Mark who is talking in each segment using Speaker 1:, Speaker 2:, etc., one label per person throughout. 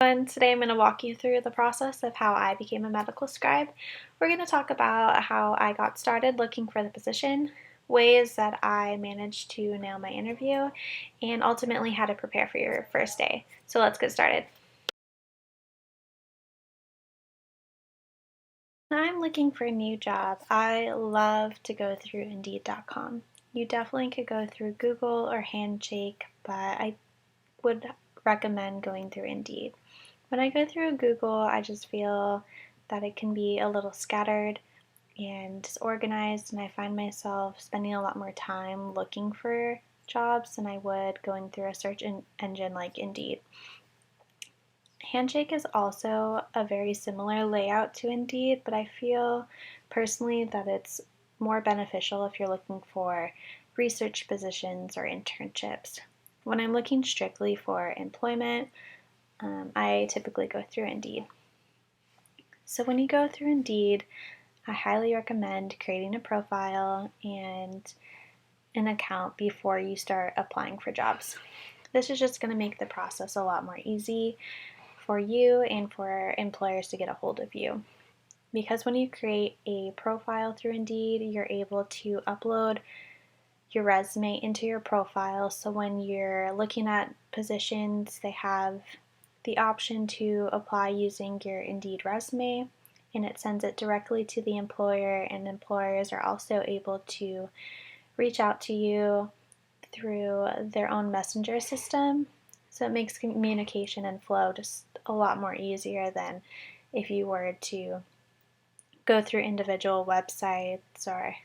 Speaker 1: And today I'm going to walk you through the process of how I became a medical scribe. We're going to talk about how I got started looking for the position, ways that I managed to nail my interview, and ultimately how to prepare for your first day. So let's get started. When I'm looking for a new job, I love to go through Indeed.com. You definitely could go through Google or Handshake, but I would recommend going through Indeed. When I go through Google, I just feel that it can be a little scattered and disorganized, and I find myself spending a lot more time looking for jobs than I would going through a search engine like Indeed. Handshake is also a very similar layout to Indeed, but I feel personally that it's more beneficial if you're looking for research positions or internships. When I'm looking strictly for employment, I typically go through Indeed. So when you go through Indeed, I highly recommend creating a profile and an account before you start applying for jobs. This is just going to make the process a lot more easy for you and for employers to get a hold of you. Because when you create a profile through Indeed, you're able to upload your resume into your profile. So when you're looking at positions, they have the option to apply using your Indeed resume, and it sends it directly to the employer, and employers are also able to reach out to you through their own messenger system. So it makes communication and flow just a lot more easier than if you were to go through individual websites or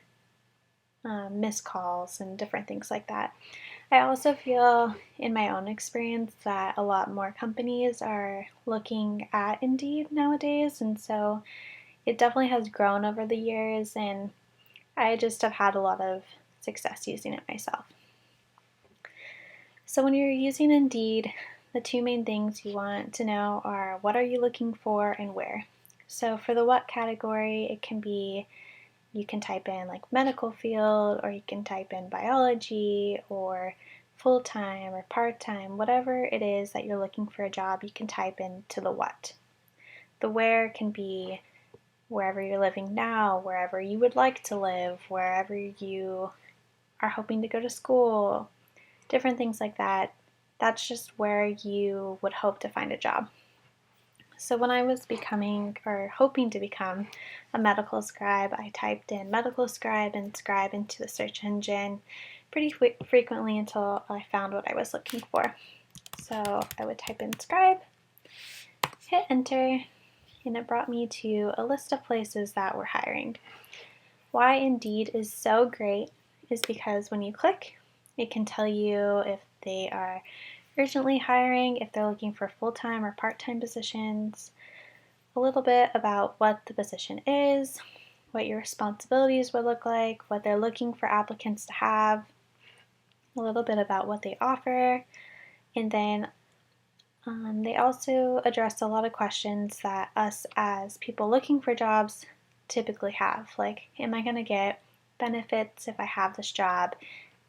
Speaker 1: missed calls and different things like that. I also feel in my own experience that a lot more companies are looking at Indeed nowadays, and so it definitely has grown over the years, and I just have had a lot of success using it myself. So when you're using Indeed, the two main things you want to know are what are you looking for and where. So for the what category, it can be you can type in like medical field, or you can type in biology or full-time or part-time, whatever it is that you're looking for a job, you can type into the what. The where can be wherever you're living now, wherever you would like to live, wherever you are hoping to go to school, different things like that. That's just where you would hope to find a job. So when I was hoping to become a medical scribe, I typed in medical scribe and scribe into the search engine pretty frequently until I found what I was looking for. So I would type in scribe, hit enter, and it brought me to a list of places that were hiring. Why Indeed is so great is because when you click, it can tell you if they are urgently hiring, if they're looking for full-time or part-time positions, a little bit about what the position is, what your responsibilities would look like, what they're looking for applicants to have, a little bit about what they offer, and then they also address a lot of questions that us as people looking for jobs typically have, like, am I going to get benefits if I have this job?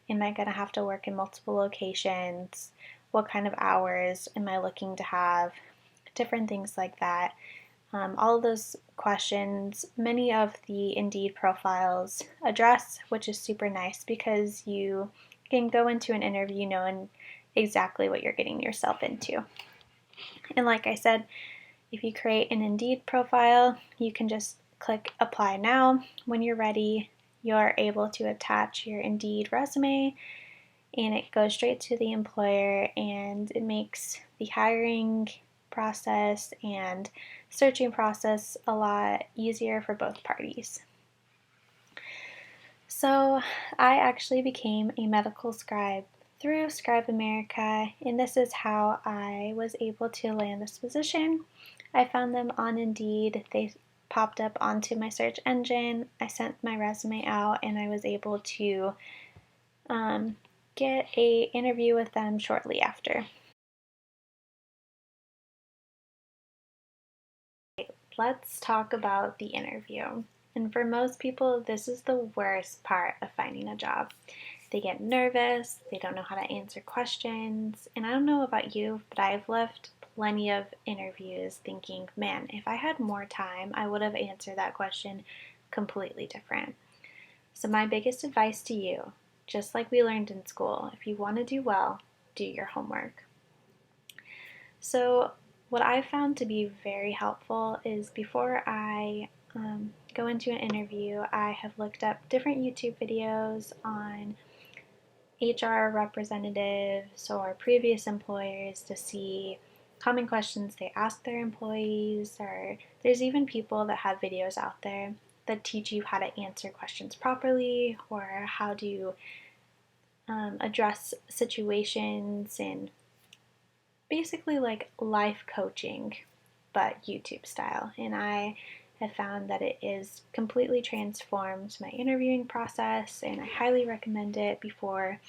Speaker 1: Am I going to have to work in multiple locations? What kind of hours am I looking to have? Different things like that. All of those questions, many of the Indeed profiles address, which is super nice because you can go into an interview knowing exactly what you're getting yourself into. And like I said, if you create an Indeed profile, you can just click apply now. When you're ready, you're able to attach your Indeed resume, and it goes straight to the employer, and it makes the hiring process and searching process a lot easier for both parties. So I actually became a medical scribe through Scribe America, and this is how I was able to land this position. I found them on Indeed. They popped up onto my search engine. I sent my resume out, and I was able to get an interview with them shortly after. Let's talk about the interview. And for most people, this is the worst part of finding a job. They get nervous, they don't know how to answer questions, and I don't know about you, but I've left plenty of interviews thinking, man, if I had more time, I would have answered that question completely different. So, my biggest advice to you, just like we learned in school, if you want to do well, do your homework. So, what I found to be very helpful is before I go into an interview, I have looked up different YouTube videos on HR representatives or previous employers to see common questions they ask their employees, or there's even people that have videos out there that teach you how to answer questions properly or how to address situations, and basically like life coaching, but YouTube style. And I have found that it is completely transformed my interviewing process, and I highly recommend it before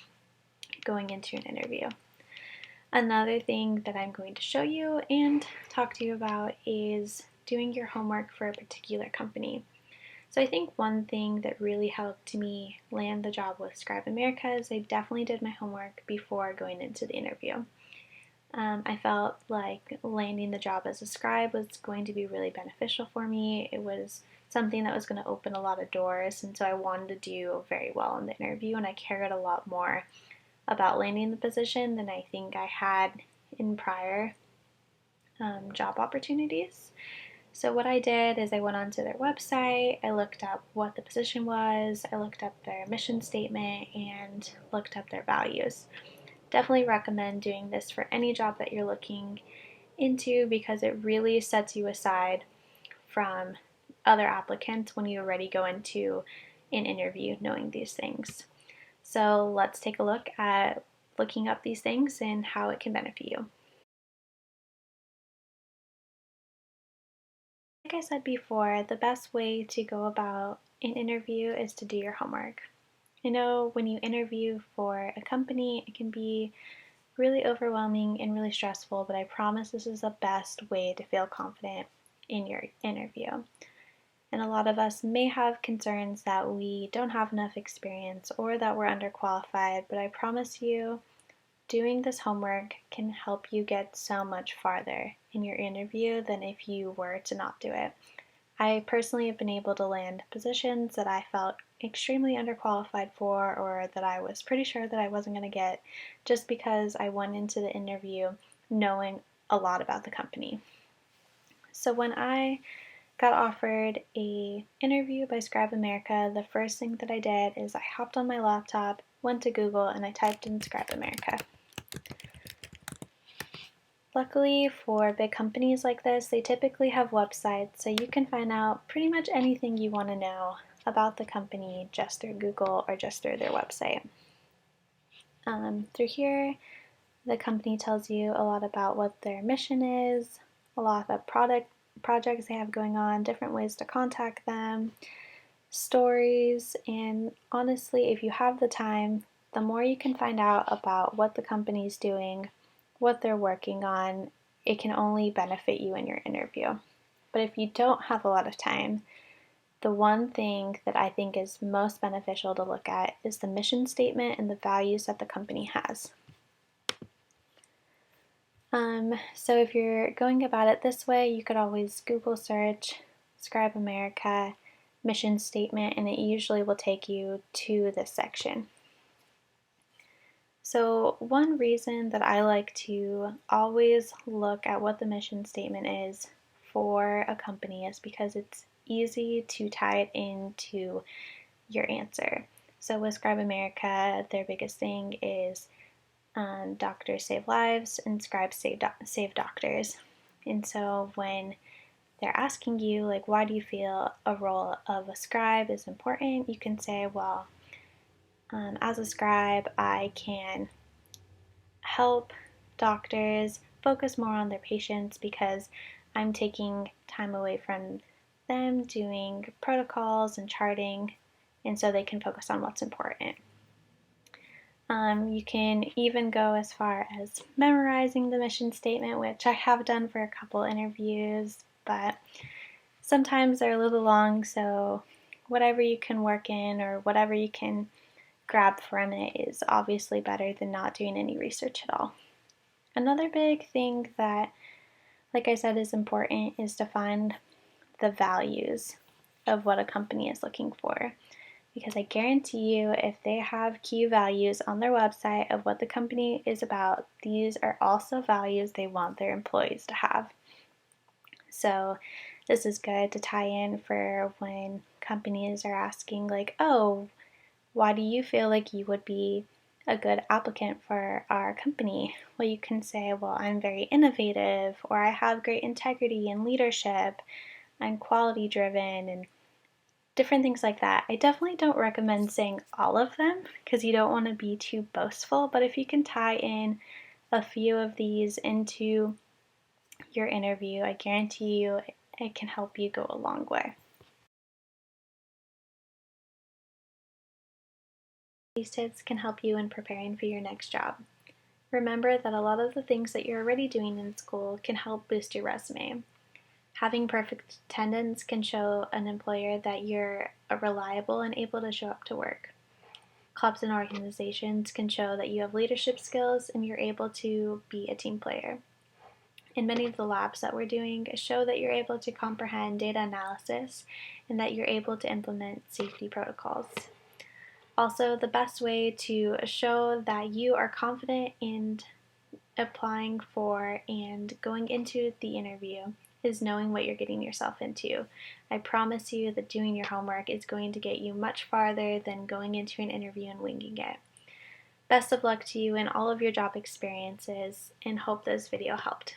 Speaker 1: going into an interview. Another thing that I'm going to show you and talk to you about is doing your homework for a particular company. So I think one thing that really helped me land the job with Scribe America is I definitely did my homework before going into the interview. I felt like landing the job as a scribe was going to be really beneficial for me. It was something that was going to open a lot of doors, and so I wanted to do very well in the interview, and I cared a lot more about landing the position than I think I had in prior job opportunities. So what I did is I went onto their website, I looked up what the position was, I looked up their mission statement, and looked up their values. Definitely recommend doing this for any job that you're looking into because it really sets you aside from other applicants when you already go into an interview knowing these things. So let's take a look at looking up these things and how it can benefit you. Like I said before, the best way to go about an interview is to do your homework. I know when you interview for a company, it can be really overwhelming and really stressful, but I promise this is the best way to feel confident in your interview. And a lot of us may have concerns that we don't have enough experience or that we're underqualified, but I promise you, doing this homework can help you get so much farther in your interview than if you were to not do it. I personally have been able to land positions that I felt extremely underqualified for, or that I was pretty sure that I wasn't going to get, just because I went into the interview knowing a lot about the company. So when I got offered a interview by Scribe America, the first thing that I did is I hopped on my laptop, went to Google, and I typed in Scribe America. Luckily for big companies like this, they typically have websites, so you can find out pretty much anything you want to know about the company just through Google or just through their website. Through here, the company tells you a lot about what their mission is, a lot about projects they have going on, different ways to contact them, stories, and honestly, if you have the time, the more you can find out about what the company's doing, what they're working on, it can only benefit you in your interview. But if you don't have a lot of time, the one thing that I think is most beneficial to look at is the mission statement and the values that the company has. So if you're going about it this way, you could always Google search Scribe America mission statement, and it usually will take you to this section. So one reason that I like to always look at what the mission statement is for a company is because it's easy to tie it into your answer. So with Scribe America, their biggest thing is doctors save lives and scribes save doctors. And so when they're asking you, like, why do you feel a role of a scribe is important, you can say, well, as a scribe, I can help doctors focus more on their patients because I'm taking time away from them doing protocols and charting, and so they can focus on what's important. You can even go as far as memorizing the mission statement, which I have done for a couple interviews, but sometimes they're a little long, so whatever you can work in or whatever you can grab from it is obviously better than not doing any research at all. Another big thing that like I said, is important is to find the values of what a company is looking for. Because I guarantee you, if they have key values on their website of what the company is about, these are also values they want their employees to have. So this is good to tie in for when companies are asking, like, oh, why do you feel like you would be a good applicant for our company? Well, you can say, well, I'm very innovative, or I have great integrity and leadership, I'm quality driven, and different things like that. I definitely don't recommend saying all of them because you don't want to be too boastful, but if you can tie in a few of these into your interview, I guarantee you it can help you go a long way. These tips can help you in preparing for your next job. Remember that a lot of the things that you're already doing in school can help boost your resume. Having perfect attendance can show an employer that you're reliable and able to show up to work. Clubs and organizations can show that you have leadership skills and you're able to be a team player. In many of the labs that we're doing, show that you're able to comprehend data analysis and that you're able to implement safety protocols. Also, the best way to show that you are confident in applying for and going into the interview is knowing what you're getting yourself into. I promise you that doing your homework is going to get you much farther than going into an interview and winging it. Best of luck to you in all of your job experiences, and hope this video helped.